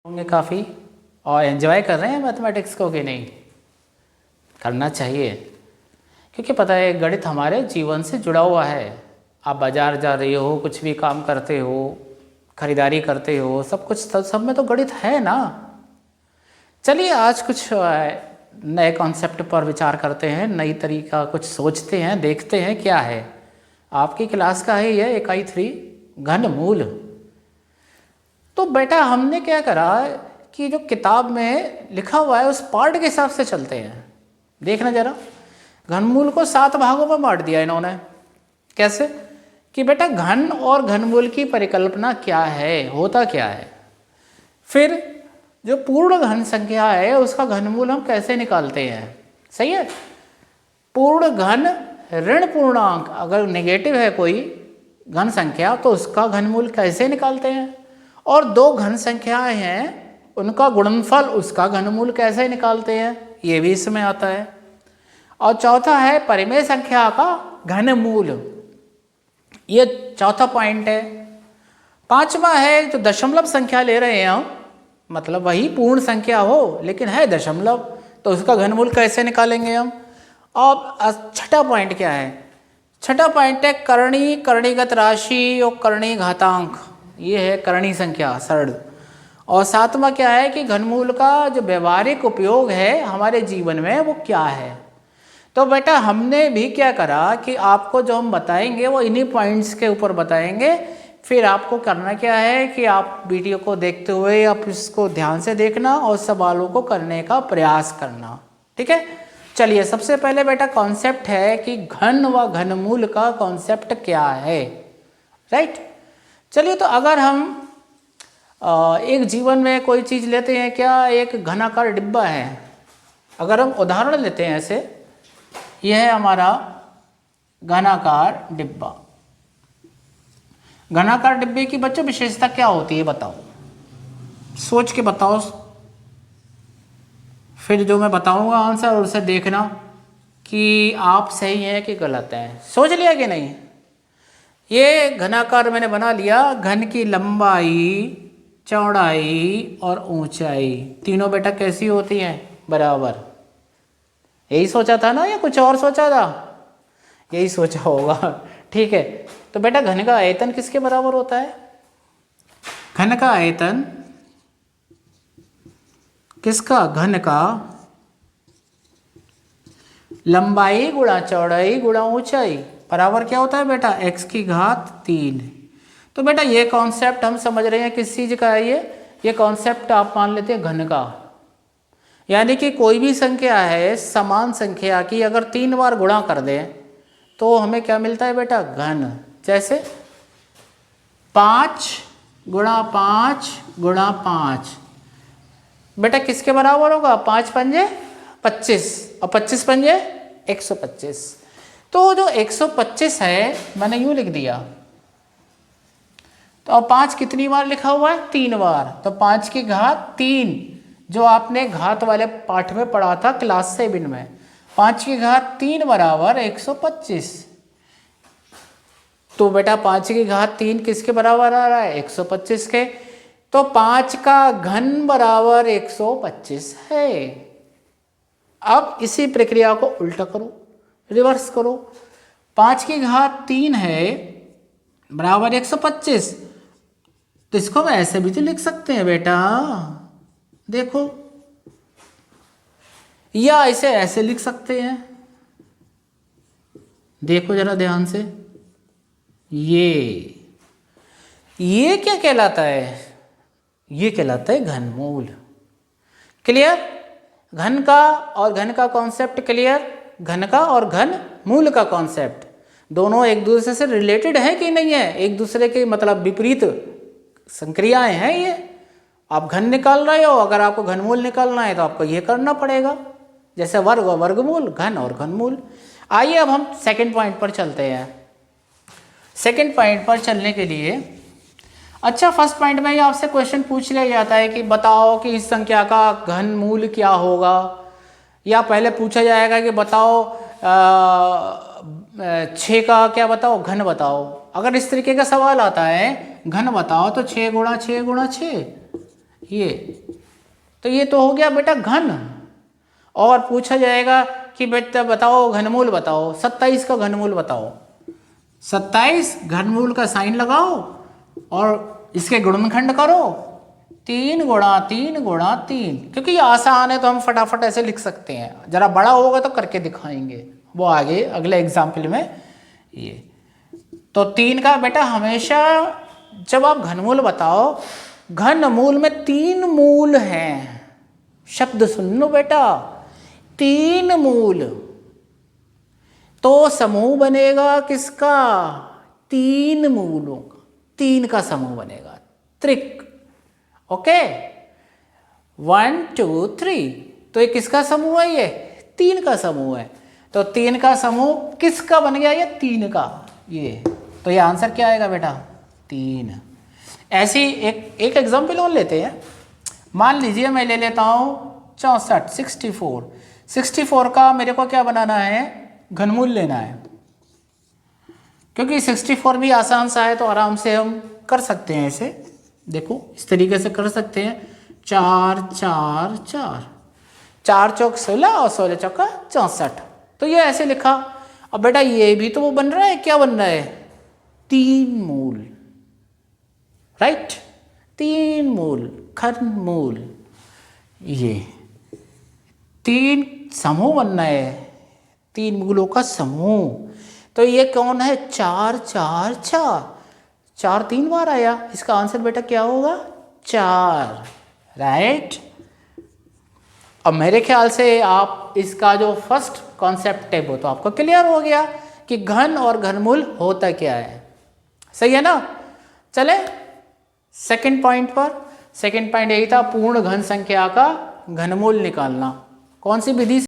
होंगे काफ़ी और एंजॉय कर रहे हैं मैथमेटिक्स को कि नहीं। करना चाहिए क्योंकि पता है गणित हमारे जीवन से जुड़ा हुआ है। आप बाज़ार जा रहे हो, कुछ भी काम करते हो, खरीदारी करते हो, सब कुछ सब में तो गणित है ना। चलिए आज कुछ नए कॉन्सेप्ट पर विचार करते हैं, नई तरीका कुछ सोचते हैं, देखते हैं क्या है। आपकी क्लास का है यह इकाई 3 घनमूल। तो बेटा हमने क्या करा कि जो किताब में लिखा हुआ है उस पार्ट के हिसाब से चलते हैं। देखना जरा, घनमूल को 7 भागों में बांट दिया इन्होंने। कैसे कि बेटा घन और घनमूल की परिकल्पना क्या है, होता क्या है, फिर जो पूर्ण घन संख्या है उसका घनमूल हम कैसे निकालते हैं। सही है। पूर्ण घन ऋण पूर्णांक अगर नेगेटिव है कोई घन संख्या तो उसका घनमूल कैसे निकालते हैं, और दो घन संख्याएं हैं उनका गुणनफल उसका घनमूल कैसे निकालते हैं, ये भी इसमें आता है। और चौथा है परिमेय संख्या का घनमूल, ये चौथा पॉइंट है। पांचवा है जो दशमलव संख्या ले रहे हैं हम, मतलब वही पूर्ण संख्या हो लेकिन है दशमलव, तो उसका घनमूल कैसे निकालेंगे हम। अब छठा पॉइंट क्या है, छठा पॉइंट है करणी, करणीगत राशि और करणी घातांक, ये है करणी संख्या सरल। और सातवां क्या है कि घनमूल का जो व्यवहारिक उपयोग है हमारे जीवन में वो क्या है। तो बेटा हमने भी क्या करा कि आपको जो हम बताएंगे वो इन्हीं पॉइंट्स के ऊपर बताएंगे। फिर आपको करना क्या है कि आप वीडियो को देखते हुए आप इसको ध्यान से देखना और सवालों को करने का प्रयास करना। ठीक है, चलिए सबसे पहले बेटा कॉन्सेप्ट है कि घन व घनमूल का कॉन्सेप्ट क्या है। राइट, चलिए तो अगर हम एक जीवन में कोई चीज़ लेते हैं, क्या एक घनाकार डिब्बा है, अगर हम उदाहरण लेते हैं ऐसे, यह है हमारा घनाकार डिब्बा। घनाकार डिब्बे की बच्चों विशेषता क्या होती है बताओ, सोच के बताओ, फिर जो मैं बताऊंगा आंसर उसे देखना कि आप सही हैं कि गलत हैं। सोच लिया कि नहीं। ये घनाकार मैंने बना लिया, घन की लंबाई, चौड़ाई और ऊंचाई तीनों बेटा कैसी होती हैं, बराबर। यही सोचा था ना या कुछ और सोचा था, यही सोचा होगा। ठीक है, तो बेटा घन का आयतन किसके बराबर होता है, घन का आयतन किसका, घन का लंबाई गुणा चौड़ाई गुणा ऊंचाई बराबर क्या होता है बेटा, x की घात 3। तो बेटा ये कॉन्सेप्ट हम समझ रहे हैं किस चीज का है, ये कॉन्सेप्ट आप मान लेते हैं घन का। यानी कि कोई भी संख्या है समान संख्या की अगर 3 बार गुणा कर दें तो हमें क्या मिलता है बेटा, घन। जैसे 5 गुणा 5 गुणा 5 बेटा किसके बराबर होगा, 5 पंजे 25 और 25 पंजे 125। तो जो 125 है मैंने यूं लिख दिया, तो अब 5 कितनी बार लिखा हुआ है, 3 बार, तो 5 की घात 3 जो आपने घात वाले पाठ में पढ़ा था क्लास 7 में, 5 की घात 3 बराबर 125। तो बेटा 5 की घात 3 किसके बराबर आ रहा है, 125 के। तो 5 का घन बराबर 125 है। अब इसी प्रक्रिया को उल्टा करो, रिवर्स करो, 5 की घात 3 है बराबर 125, तो इसको हम ऐसे भी तो लिख सकते हैं बेटा, देखो, या इसे ऐसे लिख सकते हैं, देखो जरा ध्यान से, ये क्या कहलाता है, ये कहलाता है घनमूल। क्लियर, घन का और घन का कॉन्सेप्ट क्लियर, घन का और घन मूल का कॉन्सेप्ट दोनों एक दूसरे से रिलेटेड है कि नहीं है, एक दूसरे के मतलब विपरीत संक्रियाएं हैं ये। आप घन निकाल रहे हो, अगर आपको घनमूल निकालना है तो आपको ये करना पड़ेगा, जैसे वर्ग और वर्गमूल, घन और घनमूल। आइए अब हम सेकंड पॉइंट पर चलते हैं। सेकंड पॉइंट पर चलने के लिए, अच्छा फर्स्ट पॉइंट में ही आपसे क्वेश्चन पूछ लिया जाता है कि बताओ कि इस संख्या का घनमूल क्या होगा, या पहले पूछा जाएगा कि बताओ 6 का क्या बताओ, घन बताओ। अगर इस तरीके का सवाल आता है घन बताओ तो 6 गुणा 6 गुणा 6 ये तो ये तो हो गया बेटा घन। और पूछा जाएगा कि बेटा बताओ घनमूल बताओ, 27 का घनमूल बताओ। 27 घनमूल का साइन लगाओ और इसके गुणनखंड करो, 3 गुणा 3 गुणा 3। क्योंकि ये आसान है तो हम फटाफट ऐसे लिख सकते हैं, जरा बड़ा होगा तो करके दिखाएंगे वो आगे अगले एग्जाम्पल में। ये तो 3 का बेटा हमेशा जब आप घनमूल बताओ, घनमूल में 3 मूल हैं। शब्द सुन लो बेटा, 3 मूल। तो समूह बनेगा किसका? 3 मूलों का, 3 का समूह बनेगा, त्रिक। ओके, 1 2 3। तो ये किसका समूह है? ये 3 का समूह है। तो 3 का समूह किसका बन गया? ये 3 का। ये तो ये आंसर क्या आएगा बेटा? 3। ऐसी एक एग्जाम्पल और लेते हैं। मान लीजिए मैं ले लेता हूँ 64, 64। 64 का मेरे को क्या बनाना है? घनमूल लेना है। क्योंकि 64 भी आसान सा है तो आराम से हम कर सकते हैं। ऐसे देखो, इस तरीके से कर सकते हैं। 4 4 4, 4 चौक 16 और 16 चौका 64। तो ये ऐसे लिखा। अब बेटा ये भी तो वो बन रहा है, क्या बन रहा है? 3 मूल, राइट? 3 मूल, घनमूल। ये 3 समूह बनना है, 3 मूलों का समूह। तो ये कौन है? 4 4 4, 4 3 बार आया। इसका आंसर बेटा क्या होगा? 4, राइट? अब मेरे ख्याल से आप इसका जो फर्स्ट कॉन्सेप्ट है वो तो आपको क्लियर हो गया कि घन और घनमूल होता क्या है। सही है ना? चले सेकंड पॉइंट पर। सेकंड पॉइंट यही था, पूर्ण घन संख्या का घनमूल निकालना। कौन सी विधि